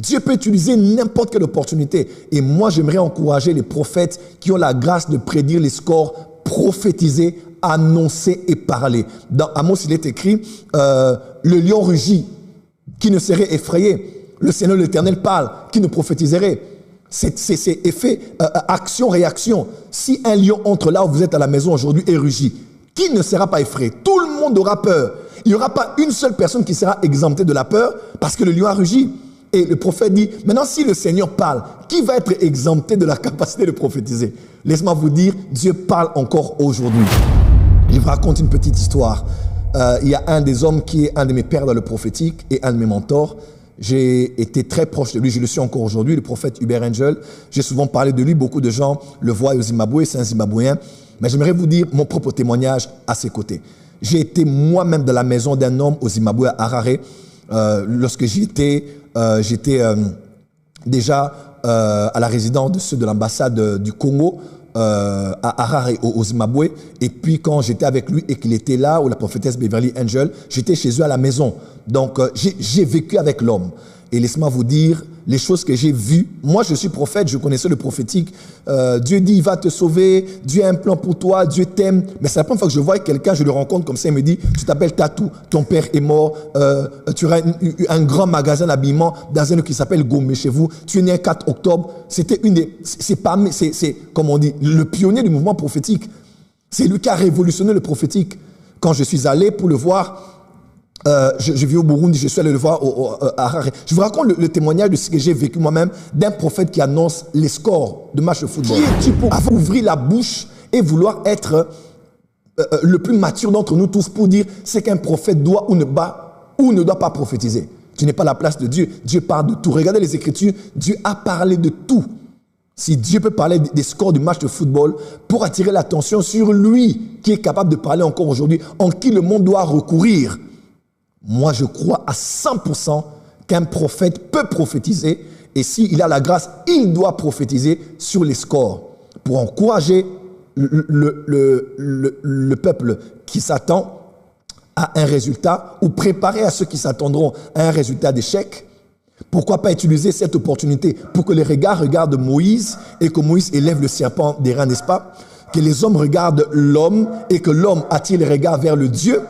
Dieu peut utiliser n'importe quelle opportunité. Et moi, j'aimerais encourager les prophètes qui ont la grâce de prédire les scores, prophétiser, annoncer et parler. Dans Amos, il est écrit, le lion rugit, qui ne serait effrayé. Le Seigneur l'Éternel parle, qui ne prophétiserait. C'est effet, action-réaction. Si un lion entre là où vous êtes à la maison aujourd'hui et rugit, qui ne sera pas effrayé? Tout le monde aura peur. Il n'y aura pas une seule personne qui sera exemptée de la peur parce que le lion a rugi. Et le prophète dit, maintenant si le Seigneur parle, qui va être exempté de la capacité de prophétiser? Laisse-moi vous dire, Dieu parle encore aujourd'hui. Je vous raconte une petite histoire. Il y a un des hommes qui est un de mes pères dans le prophétique et un de mes mentors. J'ai été très proche de lui, je le suis encore aujourd'hui, le prophète Hubert Angel. J'ai souvent parlé de lui, beaucoup de gens le voient au Zimbabwe, c'est un Zimbabwéen. Mais j'aimerais vous dire mon propre témoignage à ses côtés. J'ai été moi-même dans la maison d'un homme au Zimbabwe, à Harare. Lorsque j'étais déjà à la résidence de ceux de l'ambassade du Congo, à Harare au Zimbabwe. Et puis quand j'étais avec lui et qu'il était là, où la prophétesse Beverly Angel, j'étais chez eux à la maison. Donc j'ai vécu avec l'homme. Et laissez-moi vous dire les choses que j'ai vues. Moi, je suis prophète, je connaissais le prophétique. Dieu dit, il va te sauver. Dieu a un plan pour toi. Dieu t'aime. Mais c'est la première fois que je vois quelqu'un, je le rencontre comme ça, il me dit, tu t'appelles Tatou, ton père est mort. Tu auras un grand magasin d'habillement dans un lieu qui s'appelle Gomé chez vous. Tu es né le 4 octobre. C'était c'est comme on dit, le pionnier du mouvement prophétique. C'est lui qui a révolutionné le prophétique. Quand je suis allé pour le voir, je vis au Burundi, je suis allé le voir à Harare. Je vous raconte le témoignage de ce que j'ai vécu moi-même d'un prophète qui annonce les scores de match de football. Qui es-tu pour avoir ouvrir la bouche et vouloir être le plus mature d'entre nous tous pour dire ce qu'un prophète doit ou ne doit pas prophétiser? Tu n'es pas la place de Dieu. Dieu parle de tout. Regardez les Écritures, Dieu a parlé de tout. Si Dieu peut parler des scores du match de football pour attirer l'attention sur lui qui est capable de parler encore aujourd'hui, en qui le monde doit recourir. Moi, je crois à 100% qu'un prophète peut prophétiser et s'il a la grâce, il doit prophétiser sur les scores pour encourager le peuple qui s'attend à un résultat ou préparer à ceux qui s'attendront à un résultat d'échec. Pourquoi pas utiliser cette opportunité pour que les regards regardent Moïse et que Moïse élève le serpent des reins, n'est-ce pas? Que les hommes regardent l'homme et que l'homme attire les regards vers le Dieu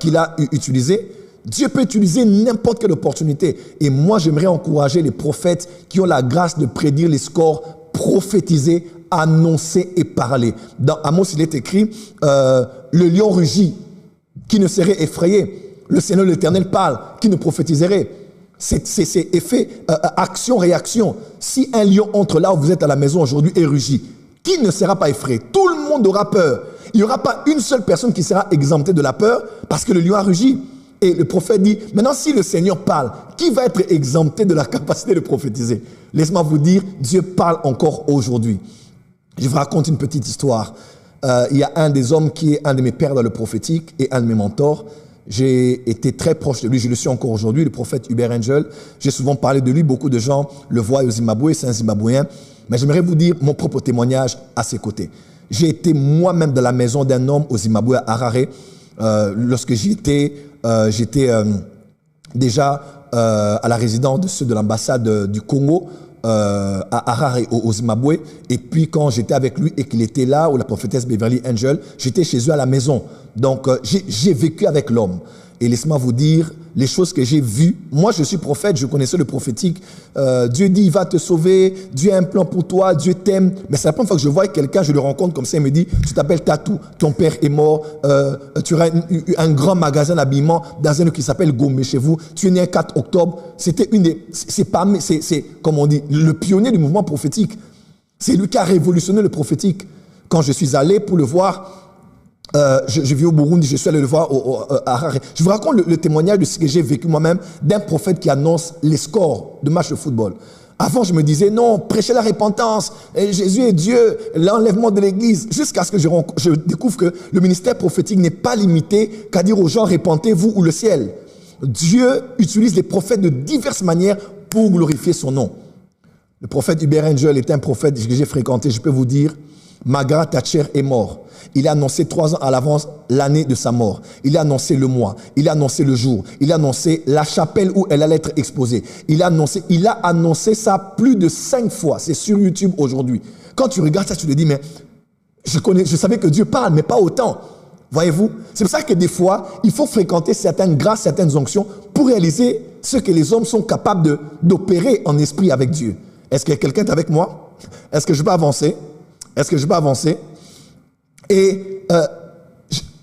qu'il a utilisé. Dieu peut utiliser n'importe quelle opportunité. Et moi, j'aimerais encourager les prophètes qui ont la grâce de prédire les scores, prophétiser, annoncer et parler. Dans Amos, il est écrit, le lion rugit, qui ne serait effrayé. Le Seigneur l'Éternel parle, qui ne prophétiserait. C'est effet, action-réaction. Si un lion entre là où vous êtes à la maison aujourd'hui et rugit, qui ne sera pas effrayé? Tout le monde aura peur. Il n'y aura pas une seule personne qui sera exemptée de la peur parce que le lion a rugi. Et le prophète dit, maintenant si le Seigneur parle, qui va être exempté de la capacité de prophétiser? Laisse-moi vous dire, Dieu parle encore aujourd'hui. Je vous raconte une petite histoire. Il y a un des hommes qui est un de mes pères dans le prophétique et un de mes mentors. J'ai été très proche de lui, je le suis encore aujourd'hui, le prophète Hubert Angel. J'ai souvent parlé de lui, beaucoup de gens le voient au Zimbabwe, c'est un Zimbabwéen. Mais j'aimerais vous dire mon propre témoignage à ses côtés. J'ai été moi-même dans la maison d'un homme au Zimbabwe, à Harare. Lorsque j'étais déjà à la résidence de ceux de l'ambassade du Congo, à Harare au Zimbabwe. Et puis quand j'étais avec lui et qu'il était là, où la prophétesse Beverly Angel, j'étais chez eux à la maison. Donc j'ai vécu avec l'homme. Et laissez-moi vous dire les choses que j'ai vues. Moi, je suis prophète, je connaissais le prophétique. Dieu dit, il va te sauver. Dieu a un plan pour toi. Dieu t'aime. Mais c'est la première fois que je vois quelqu'un, je le rencontre comme ça, il me dit, tu t'appelles Tatou, ton père est mort. Tu auras un grand magasin d'habillement dans un lieu qui s'appelle Gomé chez vous. Tu es né le 4 octobre. C'était c'est comme on dit, le pionnier du mouvement prophétique. C'est lui qui a révolutionné le prophétique. Quand je suis allé pour le voir, je vis au Burundi, je suis allé le voir à Harare. Je vous raconte le témoignage de ce que j'ai vécu moi-même d'un prophète qui annonce les scores de match de football. Avant, je me disais, non, prêchez la repentance, Jésus est Dieu, l'enlèvement de l'Église, jusqu'à ce que je découvre que le ministère prophétique n'est pas limité qu'à dire aux gens, repentez-vous ou le ciel. Dieu utilise les prophètes de diverses manières pour glorifier son nom. Le prophète Hubert Angel est un prophète que j'ai fréquenté, je peux vous dire, Margaret Thatcher est mort. Il a annoncé 3 ans à l'avance l'année de sa mort. Il a annoncé le mois. Il a annoncé le jour. Il a annoncé la chapelle où elle allait être exposée. Il a annoncé ça plus de 5 fois. C'est sur YouTube aujourd'hui. Quand tu regardes ça, tu te dis, mais je savais que Dieu parle, mais pas autant. Voyez-vous? C'est pour ça que des fois, il faut fréquenter certaines grâces, certaines onctions pour réaliser ce que les hommes sont capables d'opérer en esprit avec Dieu. Est-ce que quelqu'un est avec moi? Est-ce que je peux avancer? Est-ce que je peux avancer? Et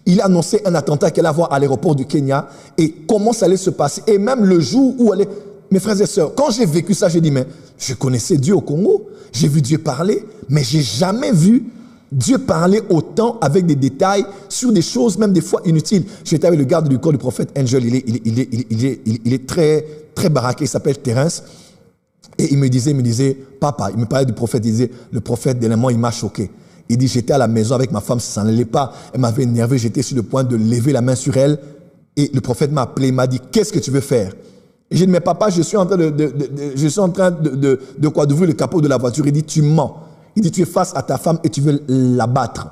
il a annoncé un attentat qu'elle allait avoir à l'aéroport du Kenya et comment ça allait se passer. Et même le jour où elle est... Mes frères et sœurs, quand j'ai vécu ça, j'ai dit, mais je connaissais Dieu au Congo, j'ai vu Dieu parler, mais j'ai jamais vu Dieu parler autant avec des détails sur des choses, même des fois inutiles. J'étais avec le garde du corps du prophète Angel, il est très, très baraqué, il s'appelle Terence. Et il me disait, papa, il me parlait du prophète, il disait, le prophète, dernièrement, il m'a choqué. Il dit, j'étais à la maison avec ma femme, ça n'allait pas, elle m'avait énervé, j'étais sur le point de lever la main sur elle. Et le prophète m'a appelé, il m'a dit, qu'est-ce que tu veux faire? Et j'ai dit, mais papa, je suis en train d'ouvrir le capot de la voiture. Il dit, tu mens. Il dit, tu es face à ta femme et tu veux l'abattre.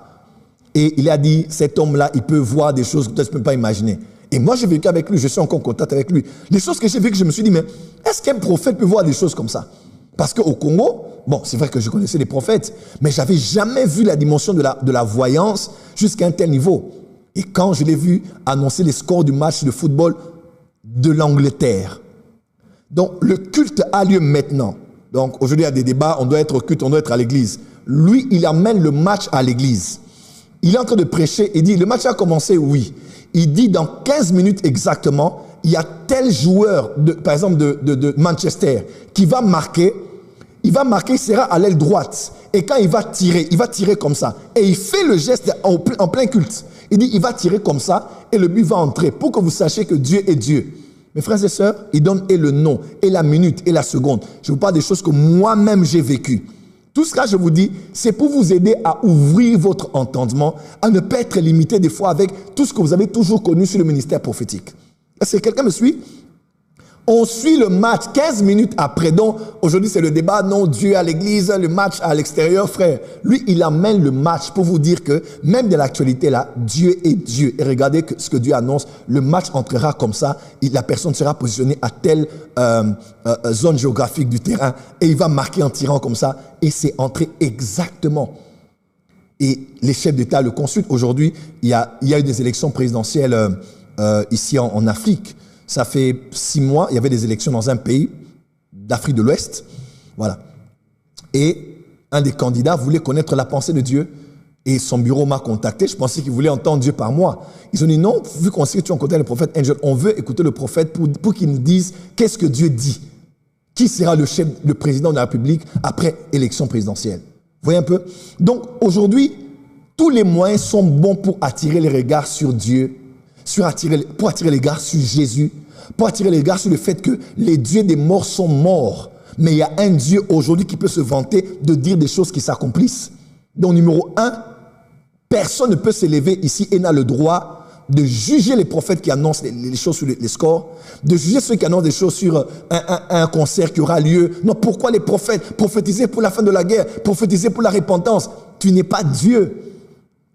Et il a dit, cet homme-là, il peut voir des choses que tu ne peux pas imaginer. Et moi, j'ai vécu avec lui, je suis encore en contact avec lui. Les choses que j'ai vécues, je me suis dit, mais est-ce qu'un prophète peut voir des choses comme ça? Parce qu'au Congo, bon, c'est vrai que je connaissais les prophètes, mais je n'avais jamais vu la dimension de la voyance jusqu'à un tel niveau. Et quand je l'ai vu annoncer les scores du match de football de l'Angleterre, donc le culte a lieu maintenant. Donc aujourd'hui, il y a des débats, on doit être au culte, on doit être à l'église. Lui, il amène le match à l'église. Il est en train de prêcher et dit, le match a commencé, oui. Il dit, dans 15 minutes exactement, il y a tel joueur, par exemple de Manchester, qui va marquer. Il va marquer, il sera à l'aile droite. Et quand il va tirer comme ça. Et il fait le geste en plein culte. Il dit, il va tirer comme ça et le but va entrer pour que vous sachiez que Dieu est Dieu. Mes frères et sœurs, il donne et le nom, et la minute, et la seconde. Je vous parle des choses que moi-même j'ai vécues. Tout cela, je vous dis, c'est pour vous aider à ouvrir votre entendement, à ne pas être limité des fois avec tout ce que vous avez toujours connu sur le ministère prophétique. Est-ce que quelqu'un me suit? On suit le match 15 minutes après. Donc, aujourd'hui, c'est le débat, non, Dieu à l'église, le match à l'extérieur, frère. Lui, il amène le match pour vous dire que, même de l'actualité là, Dieu est Dieu. Et regardez ce que Dieu annonce. Le match entrera comme ça. La personne sera positionnée à telle zone géographique du terrain. Et il va marquer en tirant comme ça. Et c'est entré exactement. Et les chefs d'État le consultent. Aujourd'hui, il y a eu des élections présidentielles ici en Afrique. Ça fait 6 mois, il y avait des élections dans un pays d'Afrique de l'Ouest. Voilà. Et un des candidats voulait connaître la pensée de Dieu. Et son bureau m'a contacté. Je pensais qu'il voulait entendre Dieu par moi. Ils ont dit non, vu qu'on sait que tu as rencontré le prophète Angel, on veut écouter le prophète pour qu'il nous dise qu'est-ce que Dieu dit. Qui sera le président de la République après élection présidentielle? Vous voyez un peu? Donc aujourd'hui, tous les moyens sont bons pour attirer les regards sur Dieu, pour attirer les regards sur Jésus, pour attirer les regards sur le fait que les dieux des morts sont morts. Mais il y a un Dieu aujourd'hui qui peut se vanter de dire des choses qui s'accomplissent. Donc numéro 1, personne ne peut s'élever ici et n'a le droit de juger les prophètes qui annoncent les choses sur les scores, de juger ceux qui annoncent des choses sur un concert qui aura lieu. Non, pourquoi les prophètes? Prophétiser pour la fin de la guerre, prophétiser pour la repentance. Tu n'es pas Dieu.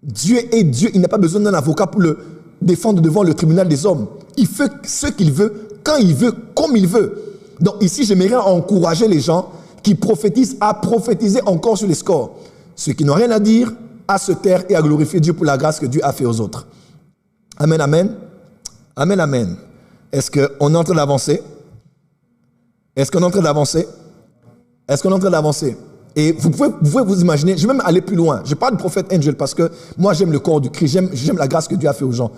Dieu est Dieu. Il n'a pas besoin d'un avocat pour le défendre devant le tribunal des hommes. Il fait ce qu'il veut, quand il veut, comme il veut. Donc ici, j'aimerais encourager les gens qui prophétisent à prophétiser encore sur les scores. Ceux qui n'ont rien à dire, à se taire et à glorifier Dieu pour la grâce que Dieu a fait aux autres. Amen, amen. Amen, amen. Est-ce qu'on est en train d'avancer? Est-ce qu'on est en train d'avancer? Est-ce qu'on est en train d'avancer? Et vous pouvez vous imaginer, je vais même aller plus loin. Je parle du prophète Angel parce que moi j'aime le corps du Christ, j'aime la grâce que Dieu a fait aux gens.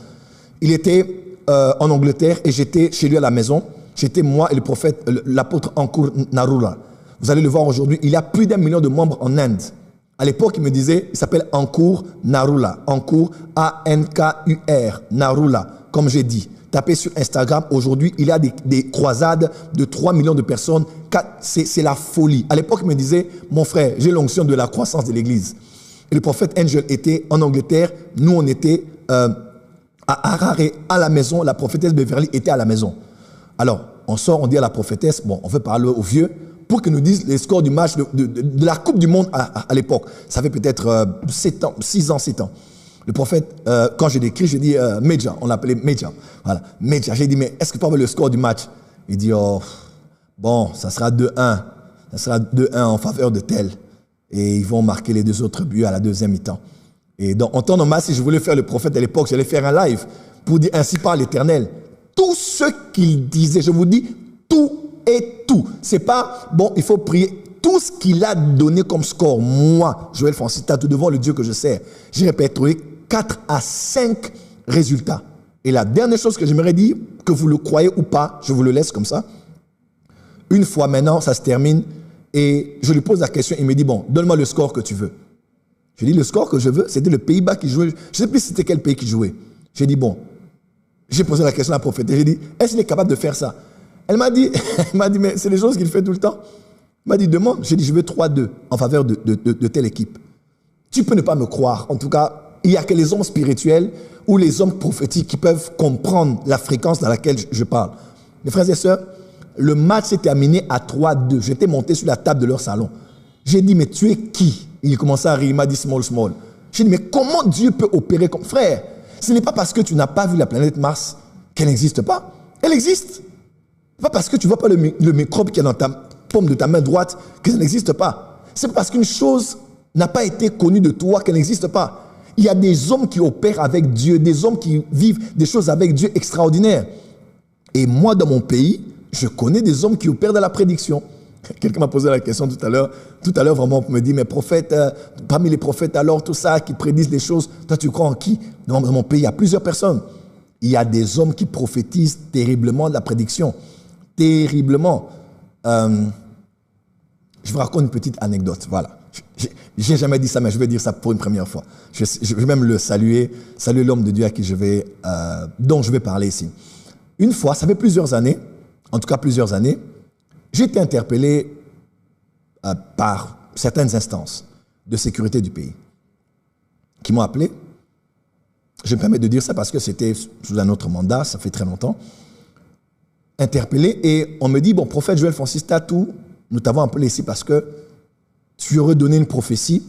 Il était en Angleterre et j'étais chez lui à la maison. J'étais moi et le prophète, l'apôtre Ankur Narula. Vous allez le voir aujourd'hui, il y a plus d'1 million de membres en Inde. À l'époque, il me disait, il s'appelle Ankur Narula. Ankur, A-N-K-U-R, Narula, comme j'ai dit. Tapez sur Instagram, aujourd'hui, il y a des croisades de 3 millions de personnes. C'est la folie. À l'époque, il me disait, mon frère, j'ai l'onction de la croissance de l'église. Et le prophète Angel était en Angleterre. Nous, on était à Harare, à la maison. La prophétesse Beverly était à la maison. Alors, on sort, on dit à la prophétesse, bon, on veut parler aux vieux. pour qu'ils nous disent les scores du match de la Coupe du Monde à l'époque. Ça fait peut-être 7 ans, 6 ans, 7 ans. Le prophète, quand j'ai décrit, j'ai dit Medja, on l'appelait Medja. Voilà, Medja. J'ai dit, mais est-ce que tu peux avoir le score du match? Il dit, oh, bon, ça sera 2-1. Ça sera 2-1 en faveur de tel. Et ils vont marquer les 2 autres buts à la deuxième mi-temps. Et donc, en temps normal, si je voulais faire le prophète à l'époque, j'allais faire un live pour dire ainsi par l'Éternel. Tout ce qu'il disait, je vous dis, tout et tout. C'est pas, bon, il faut prier. Tout ce qu'il a donné comme score, moi, Joël Francis Tatou, devant le Dieu que je sers, j'ai répertorié 4 à 5 résultats. Et la dernière chose que j'aimerais dire, que vous le croyez ou pas, je vous le laisse comme ça. Une fois maintenant, ça se termine et je lui pose la question, il me dit, bon, donne-moi le score que tu veux. Je lui dis, le score que je veux, c'était le Pays-Bas qui jouait. Je ne sais plus c'était quel pays qui jouait. J'ai dit, bon, j'ai posé la question à la prophète. J'ai dit, est-ce qu'il est capable de faire ça? Elle m'a dit, mais c'est des choses qu'il fait tout le temps. Elle m'a dit, demande. J'ai dit, je veux 3-2 en faveur de telle équipe. Tu peux ne pas me croire. En tout cas, il n'y a que les hommes spirituels ou les hommes prophétiques qui peuvent comprendre la fréquence dans laquelle je parle. Mes frères et sœurs, le match s'est terminé à 3-2. J'étais monté sur la table de leur salon. J'ai dit, mais tu es qui? Il commençait à rire, il m'a dit small, small. J'ai dit, mais comment Dieu peut opérer comme... Frère, ce n'est pas parce que tu n'as pas vu la planète Mars qu'elle n'existe pas. Elle existe. Ce n'est pas parce que tu ne vois pas le microbe qui est dans ta paume de ta main droite que ça n'existe pas. C'est parce qu'une chose n'a pas été connue de toi qu'elle n'existe pas. Il y a des hommes qui opèrent avec Dieu, des hommes qui vivent des choses avec Dieu extraordinaires. Et moi, dans mon pays, je connais des hommes qui opèrent dans la prédiction. Quelqu'un m'a posé la question tout à l'heure. Tout à l'heure, vraiment, on me dit, mais prophète, parmi les prophètes alors, tout ça, qui prédisent des choses, toi, tu crois en qui? Dans mon pays, il y a plusieurs personnes. Il y a des hommes qui prophétisent terriblement de la prédiction. Terriblement. Je vous raconte une petite anecdote. Voilà. Je n'ai jamais dit ça, mais je vais dire ça pour une première fois. Je vais même le saluer l'homme de Dieu à qui dont je vais parler ici. Une fois, ça fait plusieurs années, en tout cas plusieurs années, j'ai été interpellé par certaines instances de sécurité du pays qui m'ont appelé. Je me permets de dire ça parce que c'était sous un autre mandat, ça fait très longtemps. Interpellé et on me dit, bon, prophète Joël Francis Tatou, nous t'avons appelé ici parce que tu aurais donné une prophétie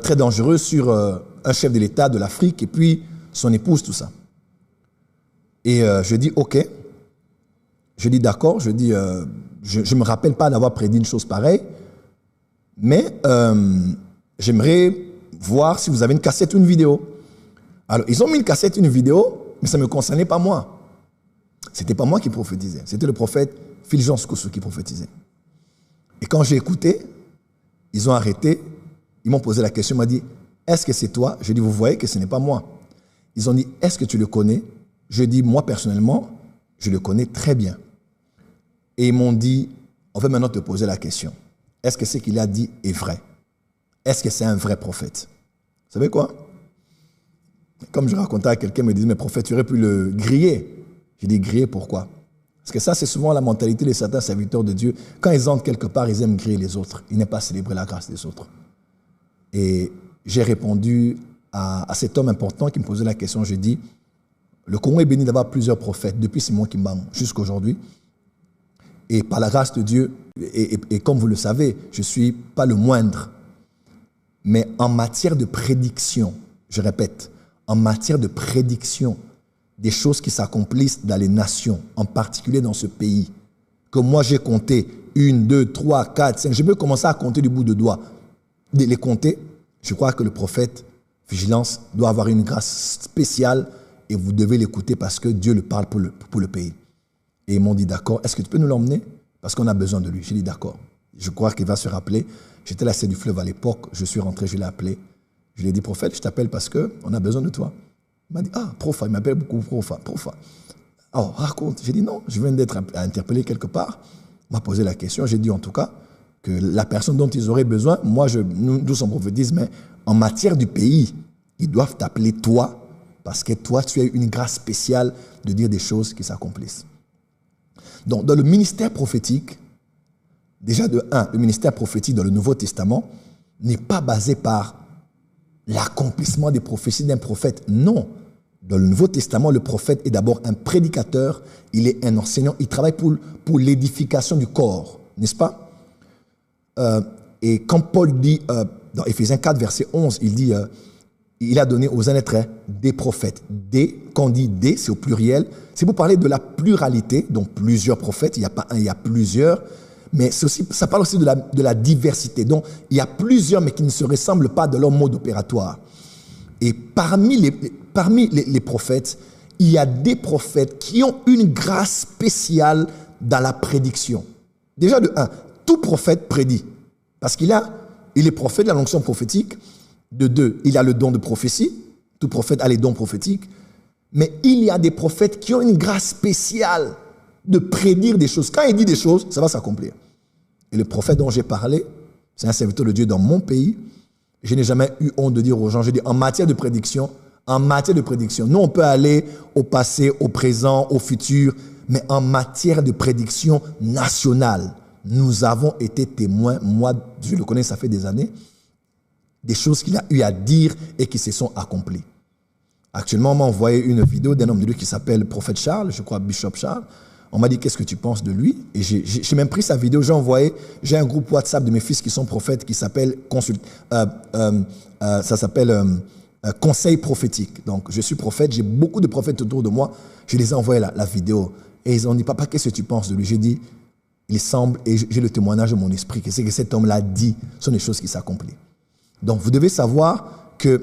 très dangereuse sur un chef de l'État de l'Afrique et puis son épouse, tout ça. Et je dis, ok. Je dis, d'accord. Je dis, je ne me rappelle pas d'avoir prédit une chose pareille, mais j'aimerais voir si vous avez une cassette ou une vidéo. Alors, ils ont mis une cassette, une vidéo, mais ça ne me concernait pas moi. Ce n'était pas moi qui prophétisais. C'était le prophète Fulgence Kosso qui prophétisait. Et quand j'ai écouté, ils ont arrêté, ils m'ont posé la question, ils m'ont dit, est-ce que c'est toi? Je dis, vous voyez que ce n'est pas moi. Ils ont dit, est-ce que tu le connais? Je dis, moi personnellement, je le connais très bien. Et ils m'ont dit, on va maintenant te poser la question. Est-ce que ce qu'il a dit est vrai? Est-ce que c'est un vrai prophète? Vous savez quoi? Comme je racontais à quelqu'un, il me disait, mais prophète, tu aurais pu le griller. J'ai dit, griller pourquoi? Parce que ça, c'est souvent la mentalité de certains serviteurs de Dieu. Quand ils entrent quelque part, ils aiment griller les autres. Ils n'aiment pas célébrer la grâce des autres. Et j'ai répondu à cet homme important qui me posait la question. J'ai dit, le Congo est béni d'avoir plusieurs prophètes depuis Simon Kimbang jusqu'à aujourd'hui. Et par la grâce de Dieu, et comme vous le savez, je ne suis pas le moindre. Mais en matière de prédiction, je répète, en matière de prédiction, des choses qui s'accomplissent dans les nations, en particulier dans ce pays, que moi j'ai compté 1, 2, 3, 4, 5, je peux commencer à compter du bout de doigt. De les compter, je crois que le prophète Vigilance doit avoir une grâce spéciale et vous devez l'écouter parce que Dieu le parle pour le pays. Et ils m'ont dit, d'accord, est-ce que tu peux nous l'emmener? Parce qu'on a besoin de lui. J'ai dit, d'accord. Je crois qu'il va se rappeler. J'étais là, c'est du fleuve à l'époque. Je suis rentré, je l'ai appelé. Je lui ai dit, prophète, je t'appelle parce qu'on a besoin de toi. Il m'a dit, ah, Profa, il m'appelle beaucoup Profa. Oh, raconte. J'ai dit, non, je viens d'être interpellé quelque part. On m'a posé la question. J'ai dit, en tout cas, que la personne dont ils auraient besoin, nous sommes prophétistes, mais en matière du pays, ils doivent t'appeler toi, parce que toi, tu as une grâce spéciale de dire des choses qui s'accomplissent. Donc, dans le ministère prophétique, déjà le ministère prophétique dans le Nouveau Testament n'est pas basé par l'accomplissement des prophéties d'un prophète. Non. Dans le Nouveau Testament, le prophète est d'abord un prédicateur, il est un enseignant, il travaille pour l'édification du corps, n'est-ce pas? Et quand Paul dit, dans Éphésiens 4, verset 11, il dit, il a donné aux êtres des prophètes. Des, quand on dit des, c'est au pluriel. C'est pour parler de la pluralité, donc plusieurs prophètes. Il n'y a pas un, il y a plusieurs. Mais aussi, ça parle aussi de la diversité. Donc, il y a plusieurs, mais qui ne se ressemblent pas dans leur mode opératoire. Et parmi les prophètes, il y a des prophètes qui ont une grâce spéciale dans la prédiction. Déjà, de un, tout prophète prédit. Parce il est prophète de la l'onction prophétique. De deux, il a le don de prophétie. Tout prophète a les dons prophétiques. Mais il y a des prophètes qui ont une grâce spéciale de prédire des choses. Quand il dit des choses, ça va s'accomplir. Et le prophète dont j'ai parlé, c'est un serviteur de Dieu dans mon pays. Je n'ai jamais eu honte de dire aux gens, je dis en matière de prédiction, nous on peut aller au passé, au présent, au futur, mais en matière de prédiction nationale, nous avons été témoins, moi je le connais, ça fait des années, des choses qu'il a eu à dire et qui se sont accomplies. Actuellement, on m'a envoyé une vidéo d'un homme de Dieu qui s'appelle Prophète Charles, je crois Bishop Charles. On m'a dit, qu'est-ce que tu penses de lui? Et j'ai même pris sa vidéo, j'ai un groupe WhatsApp de mes fils qui sont prophètes qui s'appelle Conseil prophétique. Donc, je suis prophète, j'ai beaucoup de prophètes autour de moi. Je les ai envoyé la vidéo. Et ils ont dit, papa, qu'est-ce que tu penses de lui? J'ai dit, il semble, et j'ai le témoignage de mon esprit, que ce que cet homme l'a dit sont des choses qui s'accomplissent. Donc, vous devez savoir qu'il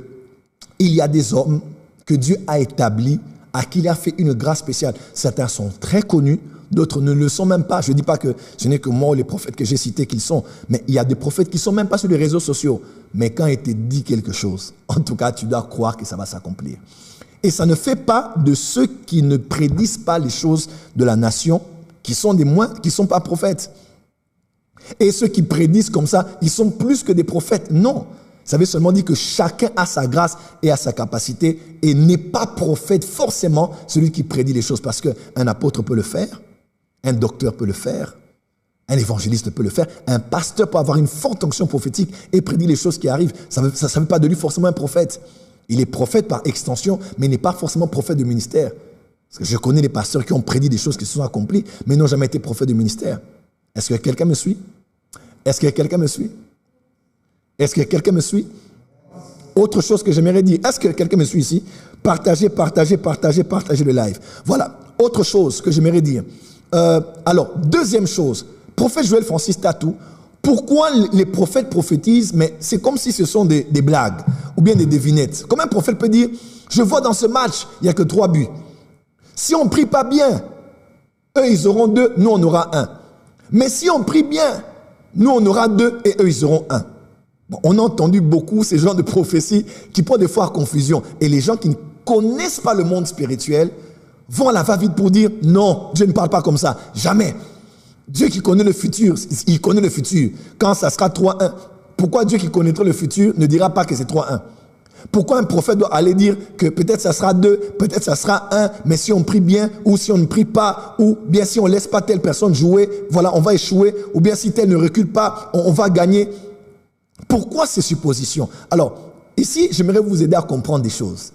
y a des hommes que Dieu a établis, à qui il a fait une grâce spéciale. Certains sont très connus, d'autres ne le sont même pas. Je ne dis pas que ce n'est que moi ou les prophètes que j'ai cités qu'ils sont, mais il y a des prophètes qui ne sont même pas sur les réseaux sociaux. Mais quand il te dit quelque chose, en tout cas, tu dois croire que ça va s'accomplir. Et ça ne fait pas de ceux qui ne prédisent pas les choses de la nation, qui sont des moins, qui ne sont pas prophètes. Et ceux qui prédisent comme ça, ils sont plus que des prophètes. Non. Ça veut seulement dire que chacun a sa grâce et a sa capacité et n'est pas prophète forcément celui qui prédit les choses, parce qu'un apôtre peut le faire, un docteur peut le faire, un évangéliste peut le faire, un pasteur peut avoir une forte onction prophétique et prédire les choses qui arrivent. Ça ne veut pas de lui forcément un prophète. Il est prophète par extension, mais il n'est pas forcément prophète de ministère. Parce que je connais des pasteurs qui ont prédit des choses qui se sont accomplies, mais n'ont jamais été prophètes de ministère. Est-ce que quelqu'un me suit? Est-ce que quelqu'un me suit? Est-ce que quelqu'un me suit? Autre chose que j'aimerais dire. Est-ce que quelqu'un me suit ici? Partagez le live. Voilà. Autre chose que j'aimerais dire. Alors, deuxième chose. Prophète Joël Francis Tatou. Pourquoi les prophètes prophétisent, mais c'est comme si ce sont des blagues ou bien des devinettes. Comment un prophète peut dire, je vois dans ce match, il n'y a que 3 buts. Si on ne prie pas bien, eux ils auront 2, nous on aura 1. Mais si on prie bien, nous on aura 2 et eux ils auront 1. Bon, on a entendu beaucoup ces genres de prophéties qui portent des fois à confusion. Et les gens qui ne connaissent pas le monde spirituel vont à la va-vite pour dire non, Dieu ne parle pas comme ça. Jamais. Dieu qui connaît le futur, il connaît le futur. Quand ça sera 3-1, pourquoi Dieu qui connaîtra le futur ne dira pas que c'est 3-1? Pourquoi un prophète doit aller dire que peut-être ça sera 2, peut-être ça sera 1, mais si on prie bien, ou si on ne prie pas, ou bien si on ne laisse pas telle personne jouer, voilà, on va échouer, ou bien si tel ne recule pas, on va gagner. Pourquoi ces suppositions? Alors, ici, j'aimerais vous aider à comprendre des choses.